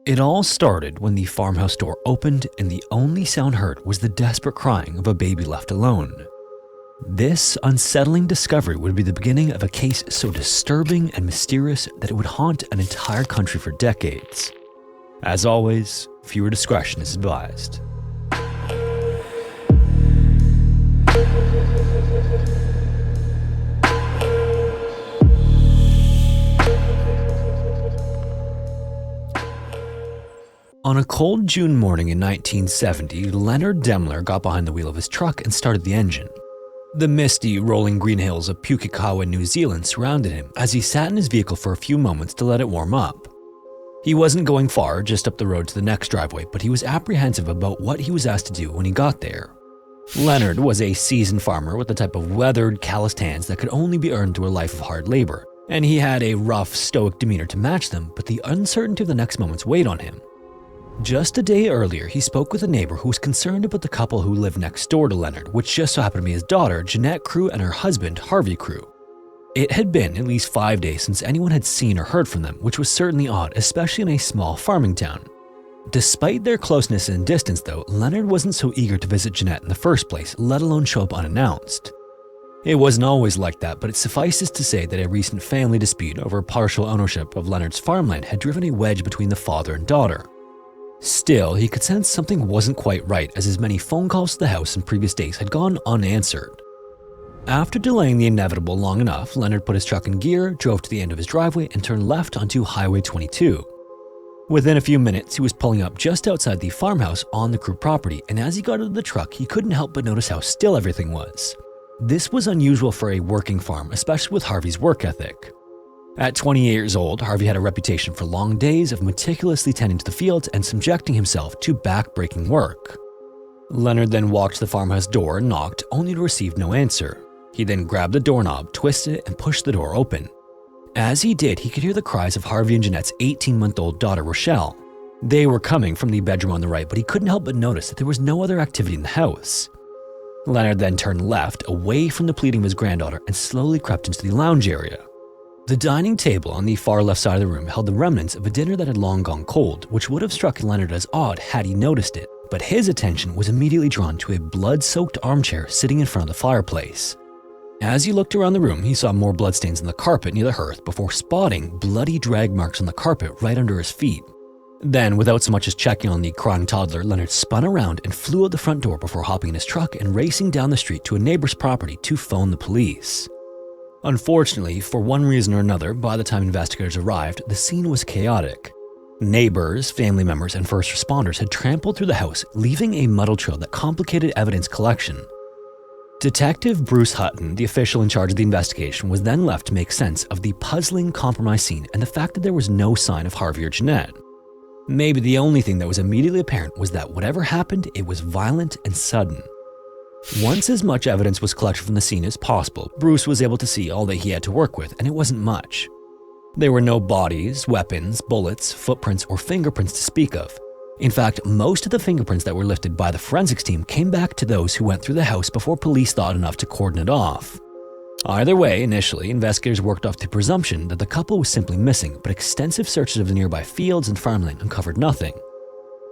It all started when the farmhouse door opened and the only sound heard was the desperate crying of a baby left alone. This unsettling discovery would be the beginning of a case so disturbing and mysterious that it would haunt an entire country for decades. As always, viewer discretion is advised. On a cold June morning in 1970, Leonard Demler got behind the wheel of his truck and started the engine. The misty, rolling green hills of Punkinob, New Zealand surrounded him as he sat in his vehicle for a few moments to let it warm up. He wasn't going far, just up the road to the next driveway, but he was apprehensive about what he was asked to do when he got there. Leonard was a seasoned farmer with the type of weathered, calloused hands that could only be earned through a life of hard labor, and he had a rough, stoic demeanor to match them, but the uncertainty of the next moments weighed on him. Just a day earlier, he spoke with a neighbor who was concerned about the couple who lived next door to Leonard, which just so happened to be his daughter, Jeanette Crew, and her husband, Harvey Crew. It had been at least 5 days since anyone had seen or heard from them, which was certainly odd, especially in a small farming town. Despite their closeness and distance though, Leonard wasn't so eager to visit Jeanette in the first place, let alone show up unannounced. It wasn't always like that, but it suffices to say that a recent family dispute over partial ownership of Leonard's farmland had driven a wedge between the father and daughter. Still, he could sense something wasn't quite right as his many phone calls to the house in previous days had gone unanswered. After delaying the inevitable long enough, Leonard put his truck in gear, drove to the end of his driveway, and turned left onto Highway 22. Within a few minutes, he was pulling up just outside the farmhouse on the Crew property, and as he got out of the truck, he couldn't help but notice how still everything was. This was unusual for a working farm, especially with Harvey's work ethic. At 28 years old, Harvey had a reputation for long days of meticulously tending to the fields and subjecting himself to back-breaking work. Leonard then walked to the farmhouse door and knocked, only to receive no answer. He then grabbed the doorknob, twisted it, and pushed the door open. As he did, he could hear the cries of Harvey and Jeanette's 18-month-old daughter, Rochelle. They were coming from the bedroom on the right, but he couldn't help but notice that there was no other activity in the house. Leonard then turned left, away from the pleading of his granddaughter, and slowly crept into the lounge area. The dining table on the far left side of the room held the remnants of a dinner that had long gone cold, which would have struck Leonard as odd had he noticed it, but his attention was immediately drawn to a blood-soaked armchair sitting in front of the fireplace. As he looked around the room, he saw more bloodstains on the carpet near the hearth before spotting bloody drag marks on the carpet right under his feet. Then, without so much as checking on the crying toddler, Leonard spun around and flew out the front door before hopping in his truck and racing down the street to a neighbor's property to phone the police. Unfortunately, for one reason or another, by the time investigators arrived, the scene was chaotic. Neighbors, family members, and first responders had trampled through the house, leaving a muddle trail that complicated evidence collection. Detective Bruce Hutton, the official in charge of the investigation, was then left to make sense of the puzzling compromise scene and the fact that there was no sign of Harvey or Jeanette. Maybe the only thing that was immediately apparent was that whatever happened, it was violent and sudden. Once as much evidence was collected from the scene as possible, Bruce was able to see all that he had to work with, and it wasn't much. There were no bodies, weapons, bullets, footprints, or fingerprints to speak of. In fact, most of the fingerprints that were lifted by the forensics team came back to those who went through the house before police thought enough to cordon it off. Either way, initially, investigators worked off the presumption that the couple was simply missing, but extensive searches of the nearby fields and farmland uncovered nothing.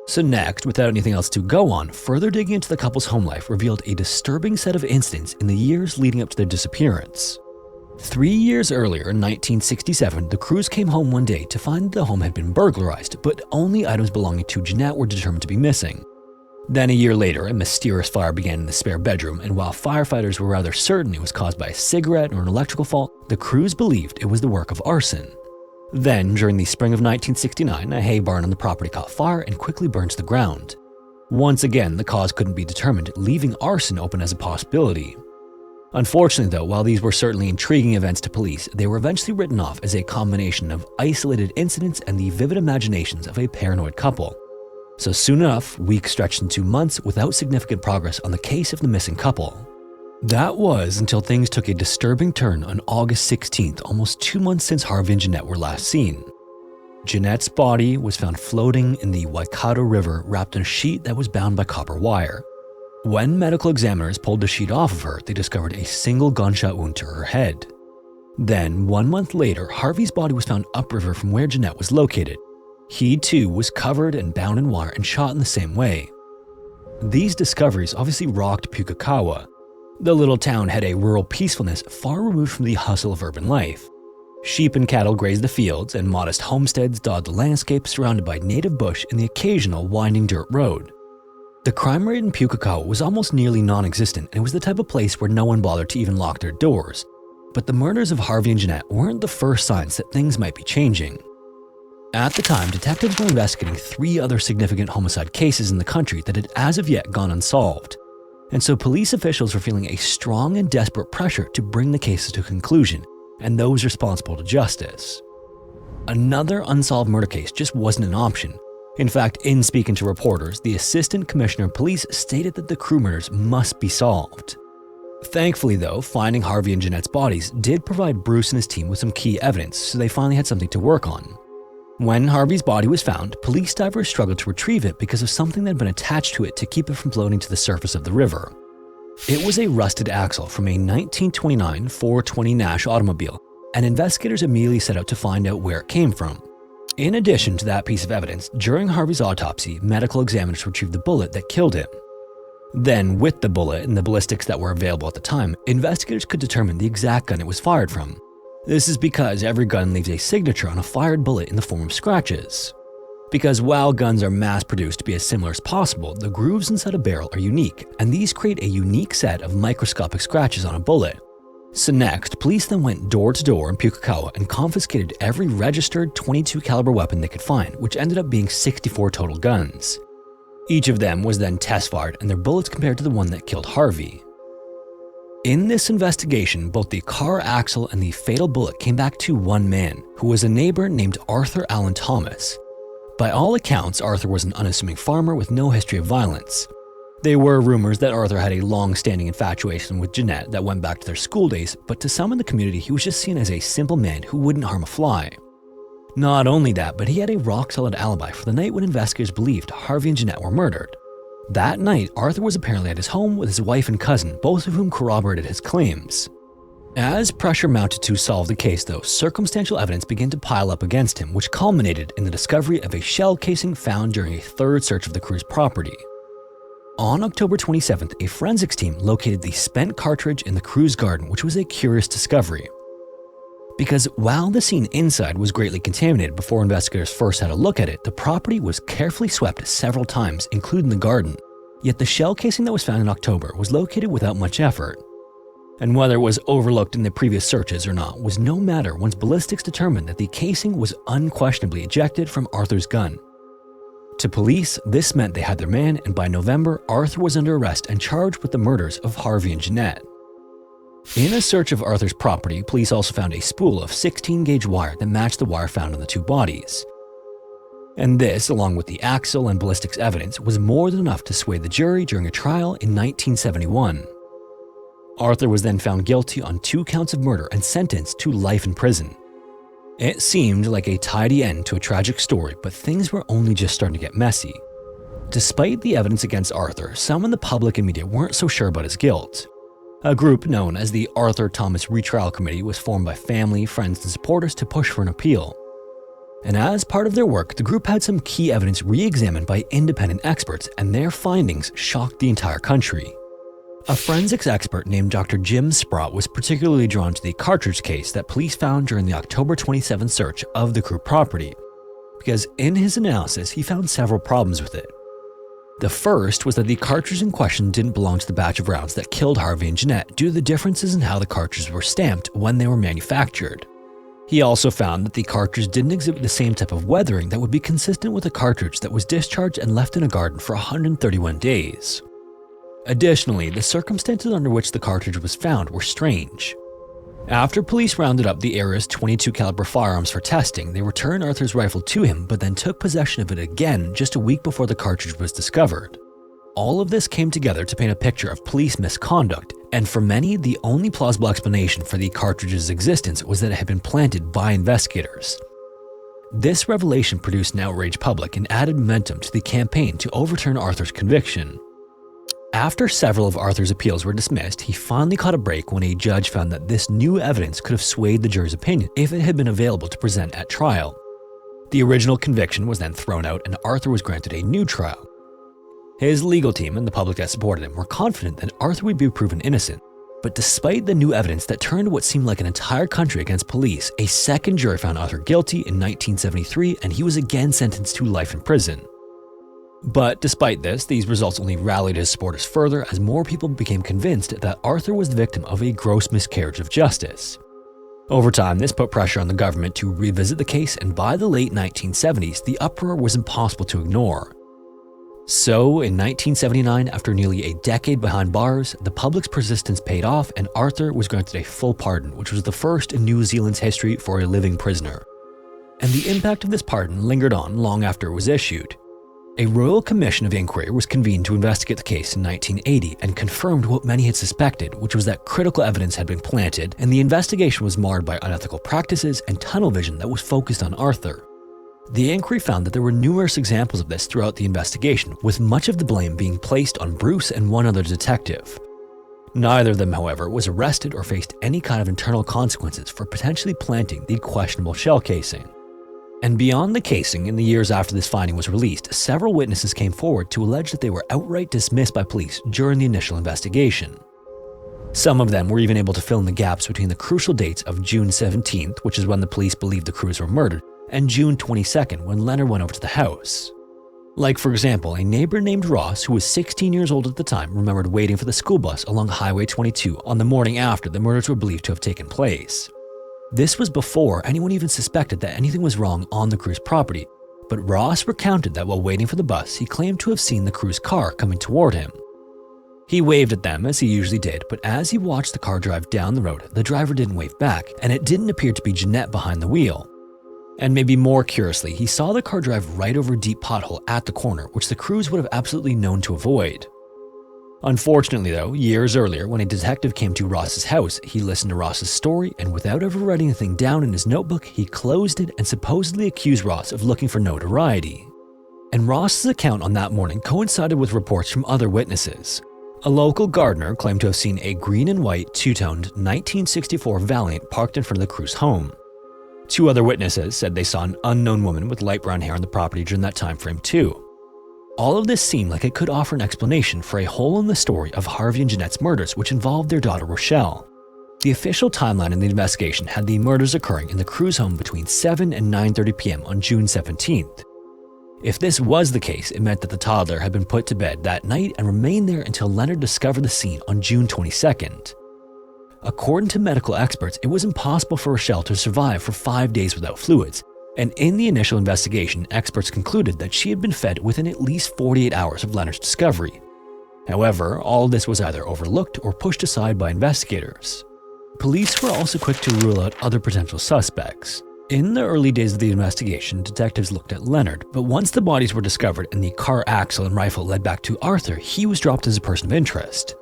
So next, without anything else to go on, further digging into the couple's home life revealed a disturbing set of incidents in the years leading up to their disappearance. 3 years earlier, in 1967, the Crews came home one day to find the home had been burglarized, but only items belonging to Jeanette were determined to be missing. Then a year later, a mysterious fire began in the spare bedroom, and while firefighters were rather certain it was caused by a cigarette or an electrical fault, the Crews believed it was the work of arson. Then, during the spring of 1969, a hay barn on the property caught fire and quickly burned to the ground. Once again, the cause couldn't be determined, leaving arson open as a possibility. Unfortunately though, while these were certainly intriguing events to police, they were eventually written off as a combination of isolated incidents and the vivid imaginations of a paranoid couple. So soon enough, weeks stretched into months without significant progress on the case of the missing couple. That was until things took a disturbing turn on August 16th, almost 2 months since Harvey and Jeanette were last seen. Jeanette's body was found floating in the Waikato River wrapped in a sheet that was bound by copper wire. When medical examiners pulled the sheet off of her, they discovered a single gunshot wound to her head. Then, 1 month later, Harvey's body was found upriver from where Jeanette was located. He too was covered and bound in wire and shot in the same way. These discoveries obviously rocked Punkinob. The little town had a rural peacefulness far removed from the hustle of urban life. Sheep and cattle grazed the fields, and modest homesteads dotted the landscape surrounded by native bush and the occasional winding dirt road. The crime rate in Punkinob was almost nearly non-existent, and it was the type of place where no one bothered to even lock their doors. But the murders of Harvey and Jeanette weren't the first signs that things might be changing. At the time, detectives were investigating 3 other significant homicide cases in the country that had as of yet gone unsolved. And so police officials were feeling a strong and desperate pressure to bring the cases to conclusion, and those responsible to justice. Another unsolved murder case just wasn't an option. In fact, in speaking to reporters, the Assistant Commissioner of Police stated that the crew murders must be solved. Thankfully though, finding Harvey and Jeanette's bodies did provide Bruce and his team with some key evidence, so they finally had something to work on. When Harvey's body was found, police divers struggled to retrieve it because of something that had been attached to it to keep it from floating to the surface of the river. It was a rusted axle from a 1929 420 Nash automobile, and investigators immediately set out to find out where it came from. In addition to that piece of evidence, during Harvey's autopsy, medical examiners retrieved the bullet that killed him. Then, with the bullet and the ballistics that were available at the time, investigators could determine the exact gun it was fired from. This is because every gun leaves a signature on a fired bullet in the form of scratches. Because while guns are mass-produced to be as similar as possible, the grooves inside a barrel are unique, and these create a unique set of microscopic scratches on a bullet. So next, police then went door to door in Punkinob and confiscated every registered .22 caliber weapon they could find, which ended up being 64 total guns. Each of them was then test-fired, and their bullets compared to the one that killed Harvey. In this investigation, both the car axle and the fatal bullet came back to one man, who was a neighbor named Arthur Allen Thomas. By all accounts, Arthur was an unassuming farmer with no history of violence. There were rumors that Arthur had a long-standing infatuation with Jeanette that went back to their school days, but to some in the community he was just seen as a simple man who wouldn't harm a fly. Not only that, but he had a rock-solid alibi for the night when investigators believed Harvey and Jeanette were murdered. That night, Arthur was apparently at his home with his wife and cousin, both of whom corroborated his claims. As pressure mounted to solve the case though, circumstantial evidence began to pile up against him, which culminated in the discovery of a shell casing found during a third search of the crew's property. On October 27th, a forensics team located the spent cartridge in the crew's garden, which was a curious discovery. Because while the scene inside was greatly contaminated before investigators first had a look at it, the property was carefully swept several times, including the garden. Yet the shell casing that was found in October was located without much effort. And whether it was overlooked in the previous searches or not was no matter once ballistics determined that the casing was unquestionably ejected from Arthur's gun. To police, this meant they had their man, and by November, Arthur was under arrest and charged with the murders of Harvey and Jeanette. In a search of Arthur's property, police also found a spool of 16-gauge wire that matched the wire found on the two bodies. And this, along with the axle and ballistics evidence, was more than enough to sway the jury during a trial in 1971. Arthur was then found guilty on 2 counts of murder and sentenced to life in prison. It seemed like a tidy end to a tragic story, but things were only just starting to get messy. Despite the evidence against Arthur, some in the public and media weren't so sure about his guilt. A group known as the Arthur Thomas Retrial Committee was formed by family, friends, and supporters to push for an appeal. And as part of their work, the group had some key evidence re-examined by independent experts, and their findings shocked the entire country. A forensics expert named Dr. Jim Sprott was particularly drawn to the cartridge case that police found during the October 27th search of the crew property, because in his analysis he found several problems with it. The first was that the cartridge in question didn't belong to the batch of rounds that killed Harvey and Jeanette due to the differences in how the cartridges were stamped when they were manufactured. He also found that the cartridge didn't exhibit the same type of weathering that would be consistent with a cartridge that was discharged and left in a garden for 131 days. Additionally, the circumstances under which the cartridge was found were strange. After police rounded up the era's .22 caliber firearms for testing, they returned Arthur's rifle to him but then took possession of it again just a week before the cartridge was discovered. All of this came together to paint a picture of police misconduct, and for many, the only plausible explanation for the cartridge's existence was that it had been planted by investigators. This revelation produced an outraged public and added momentum to the campaign to overturn Arthur's conviction. After several of Arthur's appeals were dismissed, he finally caught a break when a judge found that this new evidence could have swayed the jury's opinion if it had been available to present at trial. The original conviction was then thrown out and Arthur was granted a new trial. His legal team and the public that supported him were confident that Arthur would be proven innocent, but despite the new evidence that turned what seemed like an entire country against police, a second jury found Arthur guilty in 1973 and he was again sentenced to life in prison. But despite this, these results only rallied his supporters further as more people became convinced that Arthur was the victim of a gross miscarriage of justice. Over time, this put pressure on the government to revisit the case, and by the late 1970s, the uproar was impossible to ignore. So, in 1979, after nearly a decade behind bars, the public's persistence paid off and Arthur was granted a full pardon, which was the first in New Zealand's history for a living prisoner. And the impact of this pardon lingered on long after it was issued. A Royal Commission of Inquiry was convened to investigate the case in 1980 and confirmed what many had suspected, which was that critical evidence had been planted and the investigation was marred by unethical practices and tunnel vision that was focused on Arthur. The inquiry found that there were numerous examples of this throughout the investigation, with much of the blame being placed on Bruce and one other detective. Neither of them, however, was arrested or faced any kind of internal consequences for potentially planting the questionable shell casing. And beyond the casing, in the years after this finding was released, several witnesses came forward to allege that they were outright dismissed by police during the initial investigation. Some of them were even able to fill in the gaps between the crucial dates of June 17th, which is when the police believed the crews were murdered, and June 22nd, when Leonard went over to the house. Like, for example, a neighbor named Ross, who was 16 years old at the time, remembered waiting for the school bus along Highway 22 on the morning after the murders were believed to have taken place. This was before anyone even suspected that anything was wrong on the crew's property, but Ross recounted that while waiting for the bus, he claimed to have seen the crew's car coming toward him. He waved at them as he usually did, but as he watched the car drive down the road, the driver didn't wave back, and it didn't appear to be Jeanette behind the wheel. And maybe more curiously, he saw the car drive right over a deep pothole at the corner, which the crews would have absolutely known to avoid. Unfortunately though, years earlier, when a detective came to Ross's house, he listened to Ross's story and without ever writing anything down in his notebook, he closed it and supposedly accused Ross of looking for notoriety. And Ross's account on that morning coincided with reports from other witnesses. A local gardener claimed to have seen a green and white two-toned 1964 Valiant parked in front of the crew's home. Two other witnesses said they saw an unknown woman with light brown hair on the property during that time frame too. All of this seemed like it could offer an explanation for a hole in the story of Harvey and Jeanette's murders, which involved their daughter Rochelle. The official timeline in the investigation had the murders occurring in the crew's home between 7 and 9:30 p.m. on June 17th. If this was the case, it meant that the toddler had been put to bed that night and remained there until Leonard discovered the scene on June 22nd. According to medical experts, it was impossible for Rochelle to survive for 5 days without fluids, and in the initial investigation, experts concluded that she had been fed within at least 48 hours of Leonard's discovery. However, all of this was either overlooked or pushed aside by investigators. Police were also quick to rule out other potential suspects. In the early days of the investigation, detectives looked at Leonard, but once the bodies were discovered and the car axle and rifle led back to Arthur, he was dropped as a person of interest.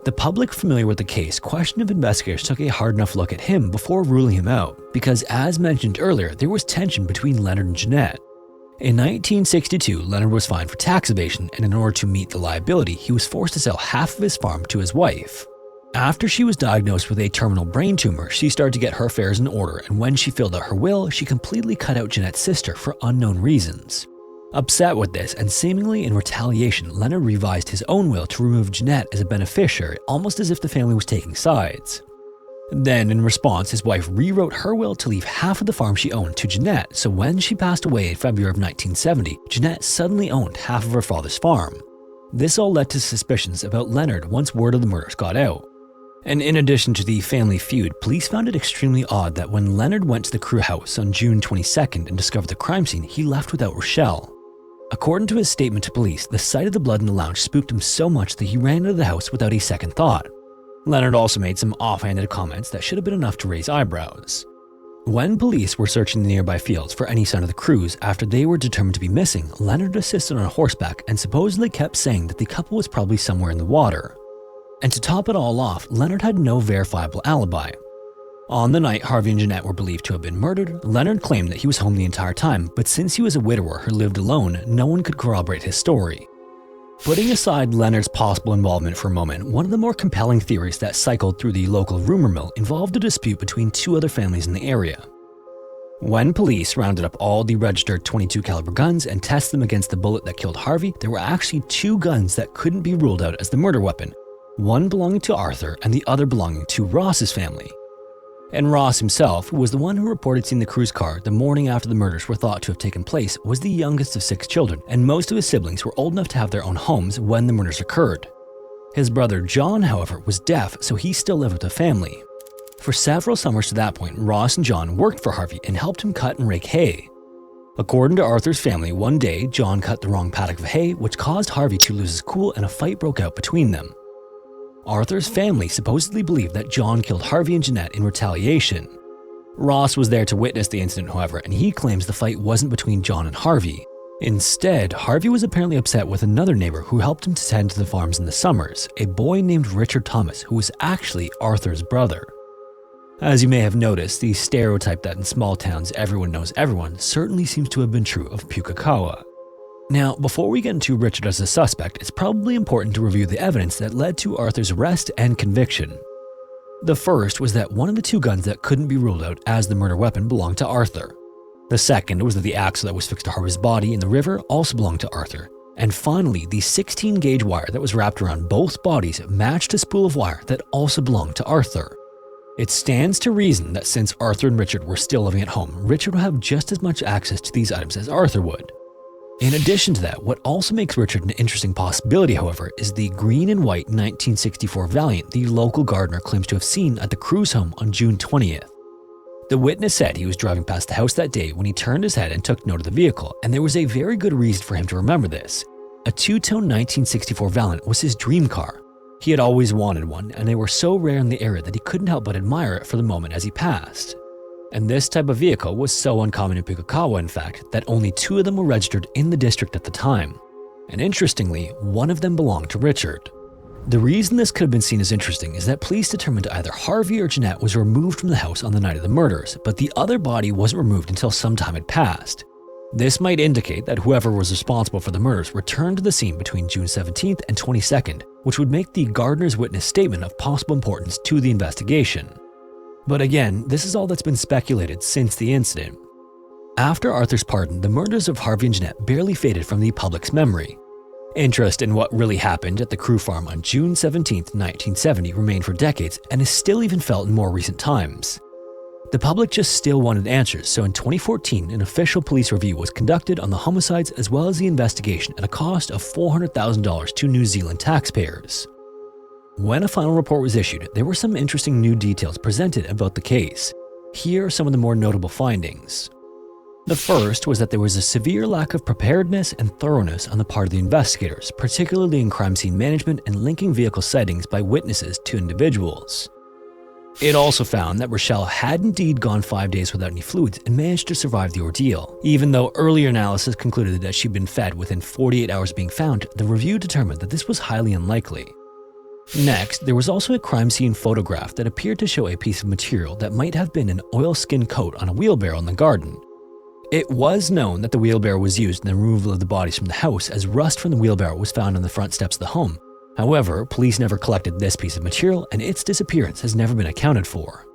The public familiar with the case questioned if investigators took a hard enough look at him before ruling him out, because as mentioned earlier, there was tension between Leonard and Jeanette. In 1962, Leonard was fined for tax evasion, and in order to meet the liability, he was forced to sell half of his farm to his wife. After she was diagnosed with a terminal brain tumor, she started to get her affairs in order, and when she filled out her will, she completely cut out Jeanette's sister for unknown reasons. Upset with this, and seemingly in retaliation, Leonard revised his own will to remove Jeanette as a beneficiary, almost as if the family was taking sides. Then, in response, his wife rewrote her will to leave half of the farm she owned to Jeanette, so when she passed away in February of 1970, Jeanette suddenly owned half of her father's farm. This all led to suspicions about Leonard once word of the murders got out. And in addition to the family feud, police found it extremely odd that when Leonard went to the crew house on June 22nd and discovered the crime scene, he left without Rochelle. According to his statement to police, the sight of the blood in the lounge spooked him so much that he ran into the house without a second thought. Leonard also made some offhanded comments that should have been enough to raise eyebrows. When police were searching the nearby fields for any sign of the crews after they were determined to be missing, Leonard assisted on horseback and supposedly kept saying that the couple was probably somewhere in the water. And to top it all off, Leonard had no verifiable alibi. On the night Harvey and Jeanette were believed to have been murdered, Leonard claimed that he was home the entire time, but since he was a widower who lived alone, no one could corroborate his story. Putting aside Leonard's possible involvement for a moment, one of the more compelling theories that cycled through the local rumor mill involved a dispute between two other families in the area. When police rounded up all the registered .22 caliber guns and tested them against the bullet that killed Harvey, there were actually 2 guns that couldn't be ruled out as the murder weapon, one belonging to Arthur and the other belonging to Ross's family. And Ross himself, who was the one who reported seeing the cruise car the morning after the murders were thought to have taken place, was the youngest of 6 children, and most of his siblings were old enough to have their own homes when the murders occurred. His brother John, however, was deaf, so he still lived with the family. For several summers to that point, Ross and John worked for Harvey and helped him cut and rake hay. According to Arthur's family, one day, John cut the wrong paddock of hay, which caused Harvey to lose his cool and a fight broke out between them. Arthur's family supposedly believed that John killed Harvey and Jeanette in retaliation. Ross was there to witness the incident, however, and he claims the fight wasn't between John and Harvey. Instead, Harvey was apparently upset with another neighbor who helped him to tend to the farms in the summers, a boy named Richard Thomas, who was actually Arthur's brother. As you may have noticed, the stereotype that in small towns everyone knows everyone certainly seems to have been true of Punkinob. Now, before we get into Richard as a suspect, it's probably important to review the evidence that led to Arthur's arrest and conviction. The first was that one of the 2 guns that couldn't be ruled out as the murder weapon belonged to Arthur. The second was that the axle that was fixed to Harvey's body in the river also belonged to Arthur. And finally, the 16-gauge wire that was wrapped around both bodies matched a spool of wire that also belonged to Arthur. It stands to reason that since Arthur and Richard were still living at home, Richard would have just as much access to these items as Arthur would. In addition to that, what also makes Richard an interesting possibility, however, is the green and white 1964 Valiant the local gardener claims to have seen at the cruise home on June 20th. The witness said he was driving past the house that day when he turned his head and took note of the vehicle, and there was a very good reason for him to remember this. A 2-tone 1964 Valiant was his dream car. He had always wanted one, and they were so rare in the area that he couldn't help but admire it for the moment as he passed. And this type of vehicle was so uncommon in Punkinob, in fact, that only 2 of them were registered in the district at the time. And interestingly, one of them belonged to Richard. The reason this could have been seen as interesting is that police determined either Harvey or Jeanette was removed from the house on the night of the murders, but the other body wasn't removed until some time had passed. This might indicate that whoever was responsible for the murders returned to the scene between June 17th and 22nd, which would make the gardener's witness statement of possible importance to the investigation. But again, this is all that's been speculated since the incident. After Arthur's pardon, the murders of Harvey and Jeanette barely faded from the public's memory. Interest in what really happened at the Crew farm on June 17, 1970 remained for decades and is still even felt in more recent times. The public just still wanted answers, so in 2014, an official police review was conducted on the homicides as well as the investigation at a cost of $400,000 to New Zealand taxpayers. When a final report was issued, there were some interesting new details presented about the case. Here are some of the more notable findings. The first was that there was a severe lack of preparedness and thoroughness on the part of the investigators, particularly in crime scene management and linking vehicle sightings by witnesses to individuals. It also found that Rochelle had indeed gone 5 days without any fluids and managed to survive the ordeal. Even though earlier analysis concluded that she'd been fed within 48 hours of being found, the review determined that this was highly unlikely. Next, there was also a crime scene photograph that appeared to show a piece of material that might have been an oilskin coat on a wheelbarrow in the garden. It was known that the wheelbarrow was used in the removal of the bodies from the house, as rust from the wheelbarrow was found on the front steps of the home. However, police never collected this piece of material, and its disappearance has never been accounted for.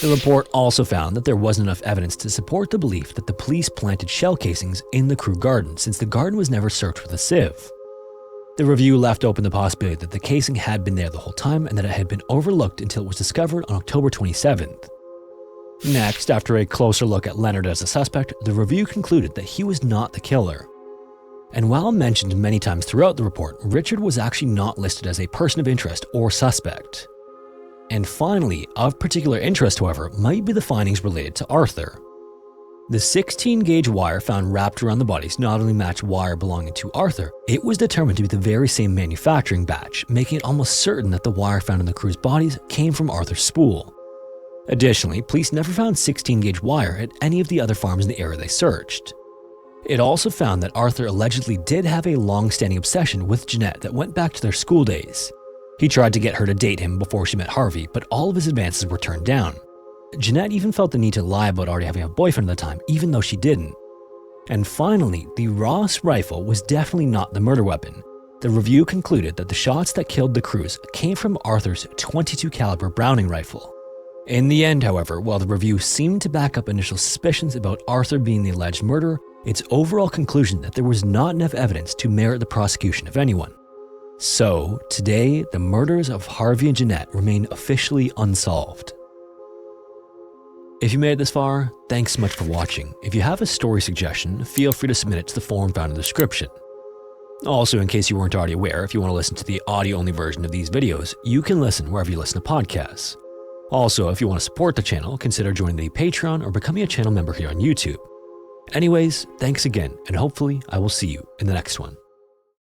The report also found that there wasn't enough evidence to support the belief that the police planted shell casings in the Crew garden, since the garden was never searched with a sieve. The review left open the possibility that the casing had been there the whole time and that it had been overlooked until it was discovered on October 27th. Next, after a closer look at Leonard as a suspect, the review concluded that he was not the killer. And while mentioned many times throughout the report, Richard was actually not listed as a person of interest or suspect. And finally, of particular interest, however, might be the findings related to Arthur. The 16-gauge wire found wrapped around the bodies not only matched wire belonging to Arthur, it was determined to be the very same manufacturing batch, making it almost certain that the wire found in the crew's bodies came from Arthur's spool. Additionally, police never found 16-gauge wire at any of the other farms in the area they searched. It also found that Arthur allegedly did have a long-standing obsession with Jeanette that went back to their school days. He tried to get her to date him before she met Harvey, but all of his advances were turned down. Jeanette even felt the need to lie about already having a boyfriend at the time, even though she didn't. And finally, the Ross rifle was definitely not the murder weapon. The review concluded that the shots that killed the Crews came from Arthur's .22 caliber Browning rifle. In the end, however, while the review seemed to back up initial suspicions about Arthur being the alleged murderer, its overall conclusion that there was not enough evidence to merit the prosecution of anyone. So, today, the murders of Harvey and Jeanette remain officially unsolved. If you made it this far, thanks so much for watching. If you have a story suggestion, feel free to submit it to the form found in the description. Also, in case you weren't already aware, if you want to listen to the audio-only version of these videos, you can listen wherever you listen to podcasts. Also, if you want to support the channel, consider joining the Patreon or becoming a channel member here on YouTube. Anyways, thanks again, and hopefully I will see you in the next one.